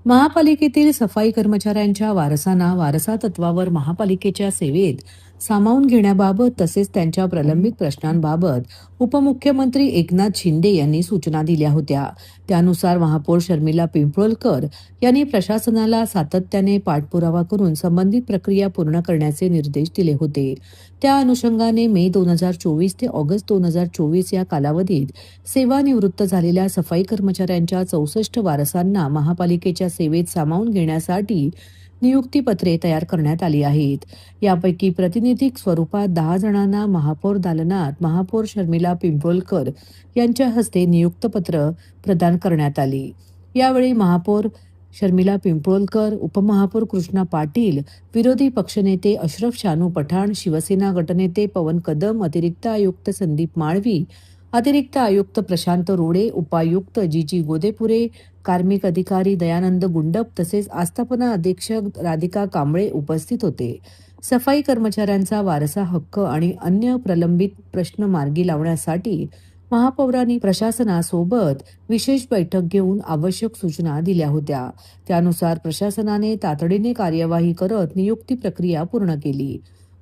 महापालिकेतील सफाई कर्मचाऱ्यांच्या वारसांना वारसा तत्वावर महापालिकेच्या सेवेत सामावून घेण्याबाबत तसेच त्यांच्या प्रलंबित प्रश्नांबाबत उपमुख्यमंत्री एकनाथ शिंदे यांनी सूचना दिल्या होत्या. त्यानुसार महापौर शर्मिला पिंपळकर यांनी प्रशासनाला सातत्याने पाठपुरावा करून संबंधित प्रक्रिया पूर्ण करण्याचे निर्देश दिले होते. त्या अनुषंगाने मे 2024 ते ऑगस्ट 2024 या कालावधीत सेवानिवृत्त झालेल्या सफाई कर्मचाऱ्यांच्या 64 वारसांना महापालिकेच्या सेवेत सामावून घेण्यासाठी नियुक्तीपत्रे तयार करण्यात आली आहेत. यापैकी प्रातिनिधिक स्वरूपात 10 जणांना महापौर दालनात महापौर शर्मिला पिंपळकर यांच्या हस्ते नियुक्तपत्र प्रदान करण्यात आली. यावेळी महापौर शर्मिला पिंपळकर, उपमहापौर कृष्णा पाटील, विरोधी पक्षनेते अशरफ शानू पठाण, शिवसेना गटनेते पवन कदम, अतिरिक्त आयुक्त संदीप माळवी, अतिरिक्त आयुक्त प्रशांत रोडे, उपायुक्त जी गोदेपुरे, कार्मिक अधिकारी दयानंद गुंडप तसेच आस्थापना अधीक्षक राधिका कांबळे उपस्थित होते. सफाई कर्मचाऱ्यांचा वारसा हक्क आणि अन्य प्रलंबित प्रश्न मार्गी लावण्यासाठी महापौरांनी प्रशासनासोबत विशेष बैठक घेऊन आवश्यक सूचना दिल्या होत्या. त्यानुसार प्रशासनाने तातडीने कार्यवाही करत नियुक्ती प्रक्रिया पूर्ण केली.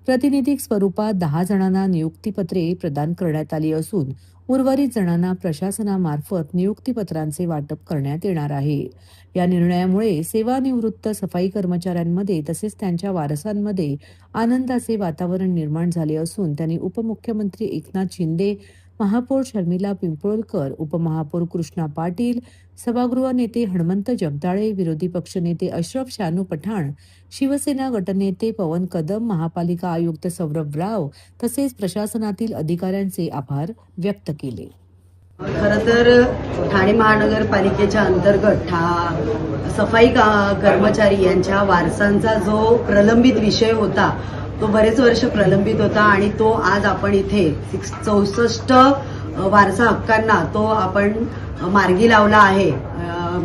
प्रातिनिधिक स्वरूपात 10 जणांना नियुक्तीपत्रे प्रदान करण्यात आली असून उर्वरित जणांना प्रशासनामार्फत नियुक्तीपत्रांचे वाटप करण्यात येणार आहे. या निर्णयामुळे सेवानिवृत्त सफाई कर्मचाऱ्यांमध्ये तसेच त्यांच्या वारसांमध्ये आनंदाचे वातावरण निर्माण झाले असून त्यांनी उपमुख्यमंत्री एकनाथ शिंदे, महापौर शर्मिला पिंपळकर, उपमहापौर कृष्णा पाटील, सभागृह नेते हणमंत जगदाळे, विरोधी पक्षनेते अशरफ शानू पठाण, शिवसेना गटनेते पवन कदम, महापालिका आयुक्त सौरभ राव तसेच प्रशासनातील अधिकाऱ्यांचे आभार व्यक्त केले. खरं तर ठाणे महानगरपालिकेच्या अंतर्गत सफाई कर्मचारी यांच्या वारसांचा जो प्रलंबित विषय होता तो बरेच वर्ष प्रलंबित होता आणि तो आज आपण इथे 64 वारसा हक्कांना तो आपण मार्गी लावला आहे.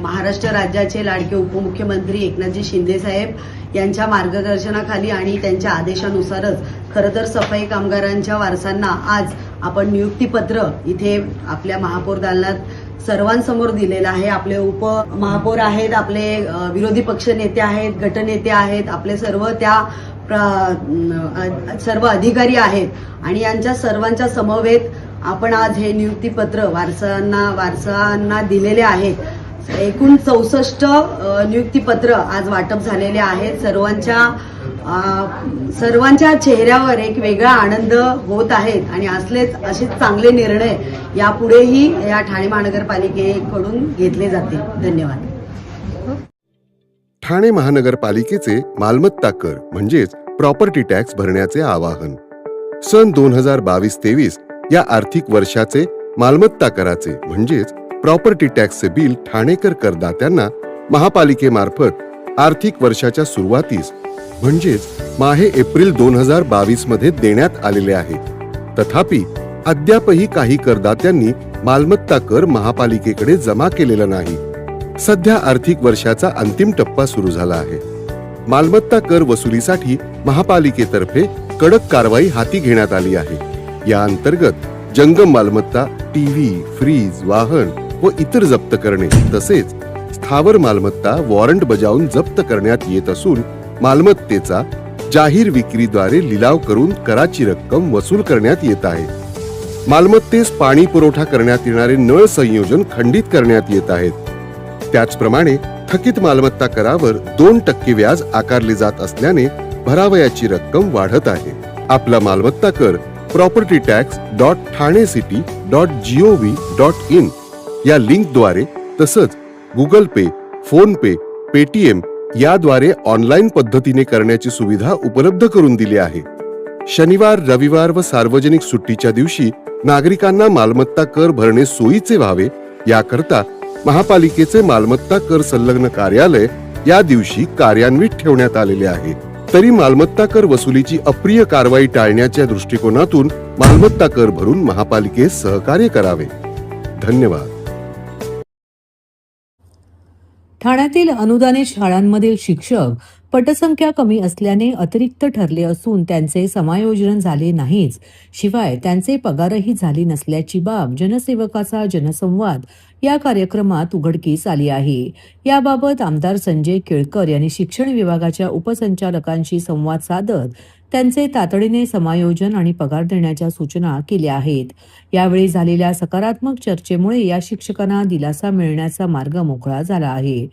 महाराष्ट्र राज्याचे लाडके उपमुख्यमंत्री एकनाथजी शिंदे साहेब यांच्या मार्गदर्शनाखाली आणि त्यांच्या आदेशानुसारच खरं तर सफाई कामगारांच्या वारसांना आज आपण नियुक्तीपत्र इथे आपल्या महापौर दालनात सर्वांसमोर दिलेलं आहे. आपले उपमहापौर आहेत, आपले विरोधी पक्ष नेते आहेत, गटनेते आहेत, आपले सर्व सर्व अधिकारी आहेत आणि यांच्या सर्वांच्या समवेत आपण आज हे नियुक्तीपत्र वारसांना दिलेले आहेत. एकूण 64 नियुक्तीपत्र आज वाटप झालेले आहेत. सर्वांच्या चेहऱ्यावर एक वेगळा आनंद होत आहे आणि असेच चांगले निर्णय यापुढेही या ठाणे महानगरपालिकेकडून घेतले जातील. धन्यवाद. ठाणे महानगरपालिकेचे मालमत्ता कर म्हणजेच प्रॉपर्टी टॅक्स भरण्याचे आवाहन. सन 2022-23 या आर्थिक वर्षाचे मालमत्ता कराचे म्हणजेच प्रॉपर्टी टॅक्सचे बिल ठाणेकर करदात्यांना महापालिकेमार्फत आर्थिक वर्षाच्या सुरुवातीस म्हणजेच माहे एप्रिल 2022 मध्ये देण्यात आलेले आहे. तथापि अद्यापही काही करदात्यांनी मालमत्ता कर महापालिकेकडे जमा केलेला नाही. सध्या आर्थिक वर्षाचा अंतिम टप्पा सुरू झाला आहे. मालमत्ता कर वसुलीसाठी महापालिकेतर्फे कडक कारवाई हाती घेण्यात आली आहे. या अंतर्गत जंगम मालमत्ता, टीव्ही, फ्रीज, वाहन व इतर जप्त करणे तसेच स्थावर मालमत्ता वॉरंट बजावून जप्त करण्यात येत असून मालमत्तेचा जाहीर विक्रीद्वारे लिलाव करून कराची रक्कम वसूल करण्यात येत आहे. मालमत्तेस पाणी पुरवठा करण्यात येणारे नळ संयोजन खंडित करण्यात येत आहेत. त्याचप्रमाणे थकीत मालमत्ता करावर 2% व्याज आकारले जात असल्याने भरावयाची रक्कम वाढत आहे. आपला मालमत्ता कर propertytax.thanecity.gov.in या लिंकद्वारे तसंच गुगल पे, फोन पे, पेटीएम याद्वारे ऑनलाईन पद्धतीने करण्याची सुविधा उपलब्ध करून दिली आहे. शनिवार, रविवार व सार्वजनिक सुट्टीच्या दिवशी नागरिकांना मालमत्ता कर भरणे सोयीचे व्हावे याकरता महापालिकेचे मालमत्ता कर संलग्न कार्यालय या दिवशी कार्यान्वित ठेवण्यात आलेले आहे. तरी मालमत्ता कर वसुलीची अप्रिय कारवाई टाळण्याच्या दृष्टिकोनातून मालमत्ता कर भरून महापालिकेस सहकार्य करावे. धन्यवाद. ठाण्यातील अनुदानित शाळांमधील शिक्षक पटसंख्या कमी असल्याने अतिरिक्त ठरले असून त्यांचे समायोजन झाले नाहीच, शिवाय त्यांचे पगारही झाले नसल्याची बाब जनसेवकाचा जनसंवाद या कार्यक्रमात उघडकीस आली आहे. याबाबत आमदार संजय केळकर यांनी शिक्षण विभागाच्या उपसंचालकांशी संवाद साधत त्यांचे तातडीने समायोजन आणि पगार देण्याच्या सूचना केल्या आहेत. यावेळी झालेल्या सकारात्मक चर्चेमुळे या शिक्षकांना दिलासा मिळण्याचा मार्ग मोकळा झाला आहे.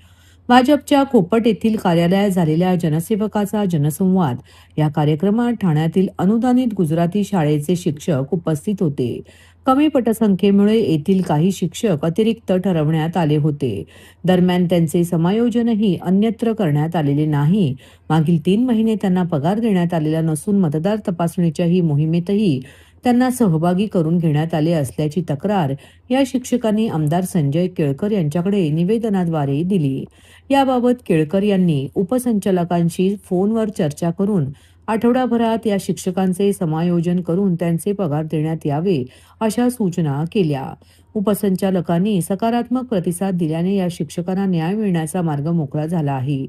भाजपच्या खोपट येथील कार्यालयात झालेल्या जनसेवकाचा जनसंवाद या कार्यक्रमात ठाण्यातील अनुदानित गुजराती शाळेचे शिक्षक उपस्थित होते. कमी पटसंख्येमुळे येथील काही शिक्षक अतिरिक्त ठरवण्यात आले होते. दरम्यान त्यांचे समायोजनही अन्यत्र करण्यात आलेले नाही. मागील 3 महिने त्यांना पगार देण्यात आलेला नसून मतदार तपासणीच्या ही मोहिमेतही त्यांना सहभागी करून घेण्यात आले असल्याची तक्रार या शिक्षकांनी आमदार संजय केळकर यांच्याकडे निवेदनाद्वारे दिली. याबाबत केळकर यांनी उपसंचालकांशी फोनवर चर्चा करून आठवडाभरात या शिक्षकांचे समायोजन करून त्यांचे पगार देण्यात यावे अशा सूचना केल्या. उपसंचालकांनी सकारात्मक प्रतिसाद दिल्याने या शिक्षकांना न्याय मिळण्याचा मार्ग मोकळा झाला आहे.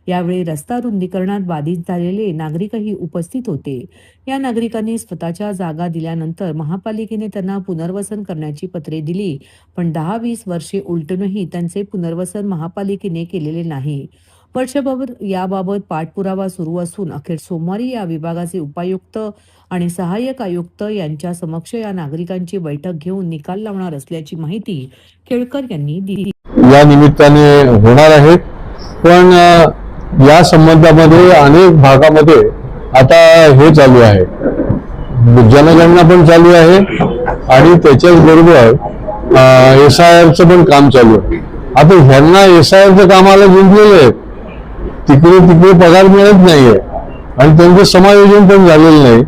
यावेळी रस्ता रुंदीकरणात बाधित झालेले नागरिकही उपस्थित होते. या नागरिकांनी स्वतःच्या जागा दिल्यानंतर महापालिकेने त्यांना पुनर्वसन करण्याची पत्रे दिली, पण 10-20 वर्षे उलटूनही त्यांचे पुनर्वसन महापालिकेने केलेले नाही. वर्षभर याबाबत पाठपुरावा सुरू असून अखेर सोमवारी या विभागाचे उपायुक्त आणि सहाय्यक आयुक्त यांच्या समक्ष या नागरिकांची बैठक घेऊन निकाल लावणार असल्याची माहिती केळकर यांनी दिली. या निमित्ताने होणार आहेत, पण या संबंधामध्ये अनेक भागामध्ये आता हे चालू आहे, जनगणना पण चालू आहे आणि त्याच्याच बरोबर SIRचं पण काम चालू आहे. आता ह्यांना SIRचं कामाला जिंकलेले आहेत, तिकडे पगार मिळत नाहीये आणि त्यांचं समायोजन पण झालेलं नाही,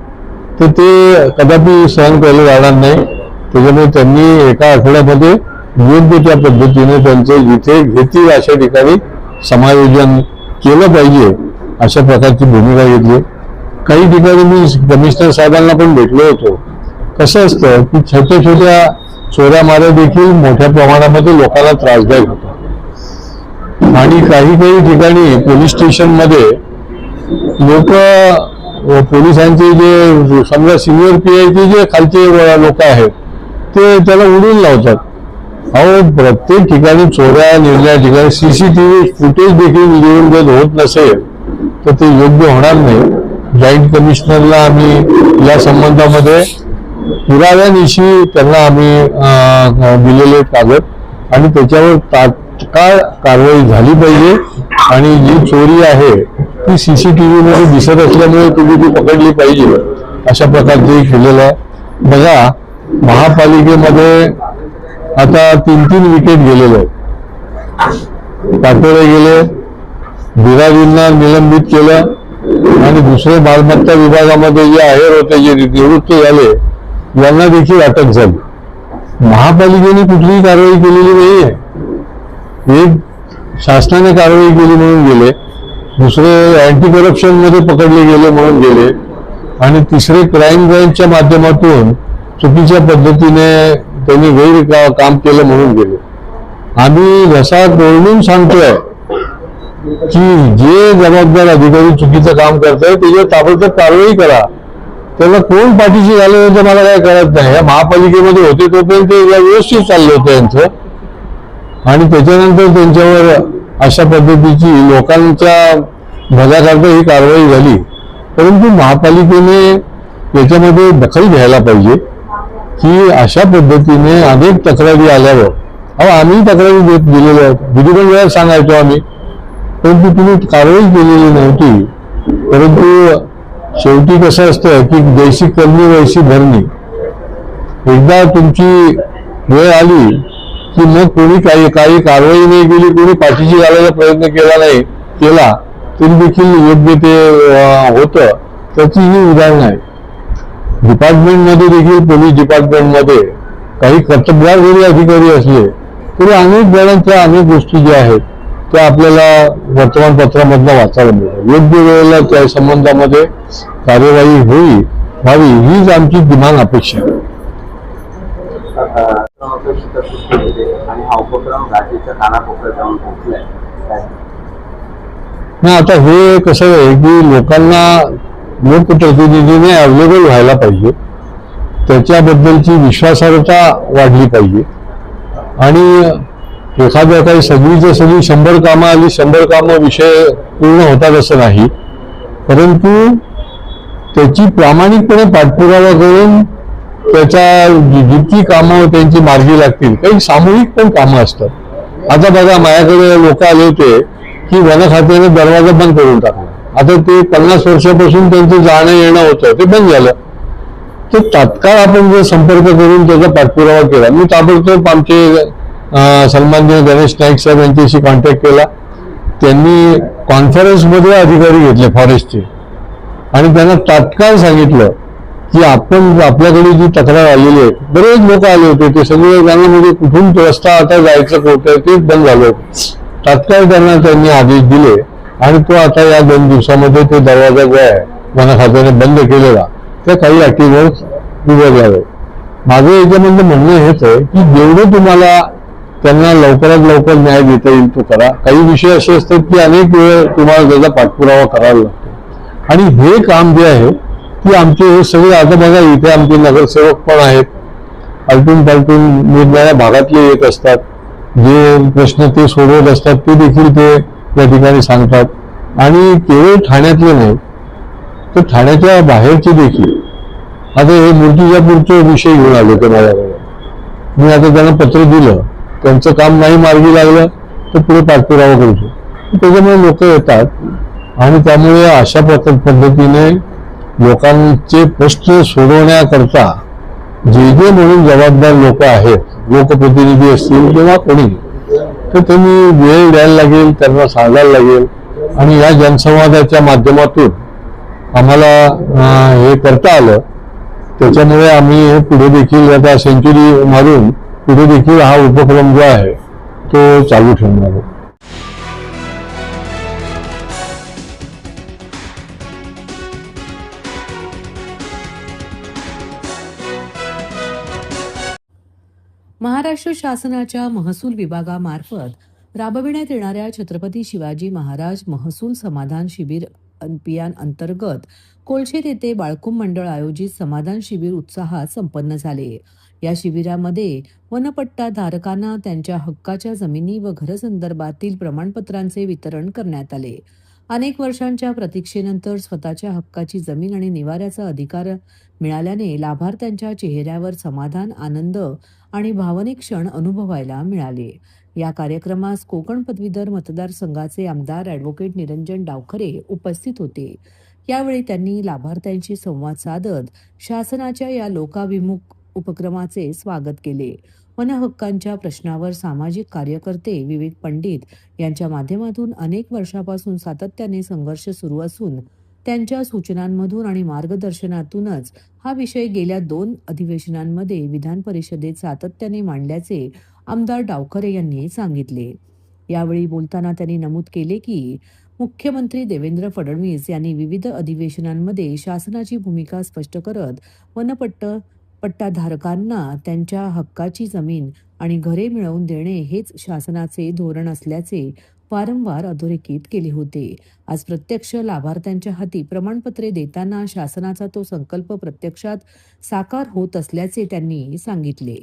तर ते कदापि सहन केलं जाणार नाही. त्याच्यामुळे त्यांनी एका आठवड्यामध्ये योग्य त्या पद्धतीने त्यांचे जिथे घेतील अशा ठिकाणी समायोजन केलं पाहिजे अशा प्रकारची भूमिका घेतली. काही ठिकाणी मी कमिशनर साहेबांना पण भेटलो होतो. कसं असतं की छोट्या छोट्या चोऱ्या माऱ्या देखील मोठ्या प्रमाणामध्ये लोकांना त्रासदायक होतात आणि काही ठिकाणी पोलीस स्टेशनमध्ये लोक पोलिसांचे जे समजा सिनियर PI जे खालचे लोक आहेत ते त्याला उडून लावतात. अहो, प्रत्येक ठिकाणी चोऱ्या निर्णया ठिकाणी CCTV फुटेज देखील लिहून जर होत नसेल तर ते योग्य होणार नाही. जॉईंट कमिशनरला आम्ही या संबंधामध्ये पुराव्यानिशी त्यांना आम्ही दिलेले कागद आणि त्याच्यावर तात्काळ कारवाई झाली पाहिजे आणि जी चोरी आहे ती CCTV मध्ये दिसत असल्यामुळे तुम्ही ती पकडली पाहिजे अशा प्रकारचे केलेलं आहे. बघा, महापालिकेमध्ये आता 3 विकेट गेलेले आहेत. पाटोळे गेले, बिराजींना निलंबित केलं आणि दुसरे मालमत्ता विभागामध्ये जे आहेर होते, जे निवृत्त झाले, यांना देखील अटक झाली. महापालिकेने कुठलीही कारवाई केलेली नाहीये. एक शासनाने कारवाई केली म्हणून गेले, दुसरे अँटी करप्शन मध्ये पकडले गेले म्हणून गेले आणि तिसरे क्राईम ब्रँचच्या माध्यमातून चुकीच्या पद्धतीने त्यांनी गैर काम केलं म्हणून गेले. आम्ही जसा बोलून सांगतोय की जे जबाबदार अधिकारी चुकीचं काम करताय त्याच्यावर ताबडतोब कारवाई करा. त्याला कोण पाठीशी झालं होतं मला काय कळत नाही. या महापालिकेमध्ये होते तोपर्यंत व्यवस्थित चाललं होतं यांचं आणि त्याच्यानंतर त्यांच्यावर अशा पद्धतीची लोकांच्या भल्याकरता ही कारवाई झाली. परंतु महापालिकेने याच्यामध्ये दखल घ्यायला पाहिजे की अशा पद्धतीने अनेक तक्रारी आल्यावर आम्ही तक्रारी दिलेल्या आहेत, विधिमंडळ वेळा सांगायचो आम्ही, परंतु तुम्ही कारवाई केलेली नव्हती. परंतु शेवटी कसं असतं की जैसी करणी वैसी भरणी. एकदा तुमची वेळ आली की मग कोणी काही कारवाई नाही केली, कोणी पाठीशी घालायचा प्रयत्न केला तरी देखील योग्य ते होतं. त्याची ही उदाहरण आहे. डिपार्टमेंटमध्ये देखील पोलीस डिपार्टमेंटमध्ये काही कर्तबगार जरी अधिकारी असले तरी अनेक जणांच्या अनेक गोष्टी ज्या आहेत त्या आपल्याला वर्तमानपत्रामधनं वाचायला मिळतात. योग्य वेळेला त्या संबंधामध्ये कार्यवाही व्हावी हीच आमची किमान अपेक्षा आहे. नाही, आता हे कसं आहे की लोकांना लोकप्रतिनिधीने अवेलेबल व्हायला पाहिजे, त्याच्याबद्दलची विश्वासार्हता वाढली पाहिजे आणि एखाद्या काही सगळीच्या सगळी 100 कामं आली, 100 कामं विषय पूर्ण होतात असं नाही, परंतु त्याची प्रामाणिकपणे पाठपुरावा करून त्याच्या जितकी कामं त्यांची मार्गी लागतील, काही सामूहिक पण कामं असतात. आता बघा, माझ्याकडे लोक आले होते की वन खात्याने दरवाजा बंद करून टाकला. आता ते 50 वर्षापासून त्यांचं जाणं येणं होतं, ते बंद झालं. तर तात्काळ आपण जर संपर्क करून त्याचा पाठपुरावा केला, मी ताबडतोब आमचे सन्माननीय गणेश नाईक साहेब यांच्याशी कॉन्टॅक्ट केला. त्यांनी कॉन्फरन्समध्ये अधिकारी घेतले फॉरेस्टचे आणि त्यांना तात्काळ सांगितलं की आपल्याकडे जी तक्रार आलेली आहे, बरेच लोक आले होते, ते सगळे त्यांना म्हणजे कुठून रस्ता आता जायचं कुठं तेच बंद झालं. तात्काळ त्यांनी आदेश दिले आणि तो आता या 2 दिवसामध्ये तो दरवाजा जो आहे वन खात्याने बंद केलेला, त्या काही अटीवर उभं द्यावे. माझं याच्यामध्ये म्हणणं हेच आहे की जेवढं तुम्हाला त्यांना लवकरात लवकर न्याय देता येईल तो करा. काही विषय असे असतात की अनेक वेळ तुम्हाला त्याचा पाठपुरावा करावा लागतो आणि हे काम जे आहे की आमचे हे सगळे, आता बघा इथे आमचे नगरसेवक पण आहेत, आलटून पालटून निरनिराळ्या भागातले येत असतात, जे प्रश्न ते सोडवत असतात ते देखील ते त्या ठिकाणी सांगतात आणि केवळ ठाण्यातले नाही तर ठाण्याच्या बाहेरचे देखील. आता हे मूर्तिजापूरचे विषय घेऊन आले ते माझ्याकडे, मी आता त्यांना पत्र दिलं, त्यांचं काम नाही मार्गी लागलं तर पुढे पाठपुरावा करतो. त्याच्यामुळे लोक येतात आणि त्यामुळे अशा पद्धतीने लोकांचे प्रश्न सोडवण्याकरता जे म्हणून जबाबदार लोक आहेत, लोकप्रतिनिधी असतील किंवा कोणी, तर त्यांनी वेळ द्यायला लागेल, त्यांना सांगायला लागेल आणि या जनसंवादाच्या माध्यमातून आम्हाला हे करता आलं. त्याच्यामुळे आम्ही हे पुढे देखील आता सेंचुरी मारून पुढे देखील हा उपक्रम जो आहे तो चालू ठेवणार आहे. महाराष्ट्र शासनाच्या महसूल विभागामार्फत राबविण्यात येणाऱ्या छत्रपती शिवाजी महाराज महसूल समाधान शिबिर अभियान अंतर्गत कोळशेत येथे बाळकुंभ मंडळ आयोजित समाधान शिबिर उत्साहात संपन्न झाले. या शिबिरामध्ये वनपट्टा धारकांना त्यांच्या हक्काच्या जमिनी व घरसंदर्भातील प्रमाणपत्रांचे वितरण करण्यात आले. अनेक वर्षांच्या प्रतीक्षेनंतर स्वतःच्या हक्काची जमीन आणि निवाऱ्याचा अधिकार मिळाल्याने लाभार्थ्यांच्या चेहऱ्यावर समाधान, आनंद आणि भावनिक क्षण अनुभवायला मिळाले. या कार्यक्रमास कोकण पदवीधर मतदारसंघाचे आमदार ॲडव्होकेट निरंजन डावखरे उपस्थित होते. यावेळी त्यांनी लाभार्थ्यांशी संवाद साधत शासनाच्या या लोकाभिमुख उपक्रमाचे स्वागत केले. वन हक्कांच्या प्रश्नावर सामाजिक कार्यकर्ते विवेक पंडित यांच्या माध्यमातून अनेक वर्षापासून सातत्याने संघर्ष सुरू असून त्यांच्या सूचनांमधून आणि मार्गदर्शनातूनच हा विषय गेल्या 2 अधिवेशनांमध्ये विधान परिषदेत सातत्याने मांडल्याचे आमदार डावखरे यांनी सांगितले. यावेळी बोलताना त्यांनी नमूद केले की मुख्यमंत्री देवेंद्र फडणवीस यांनी विविध अधिवेशनांमध्ये शासनाची भूमिका स्पष्ट करत पट्टाधारकांना त्यांच्या हक्काची जमीन आणि घरे मिळवून देणे हेच शासनाचे धोरण असल्याचे वारंवार अधोरेखित केले होते. आज प्रत्यक्ष लाभार्थ्यांच्या हाती प्रमाणपत्रे देताना शासनाचा तो संकल्प प्रत्यक्षात साकार होत असल्याचे त्यांनी सांगितले.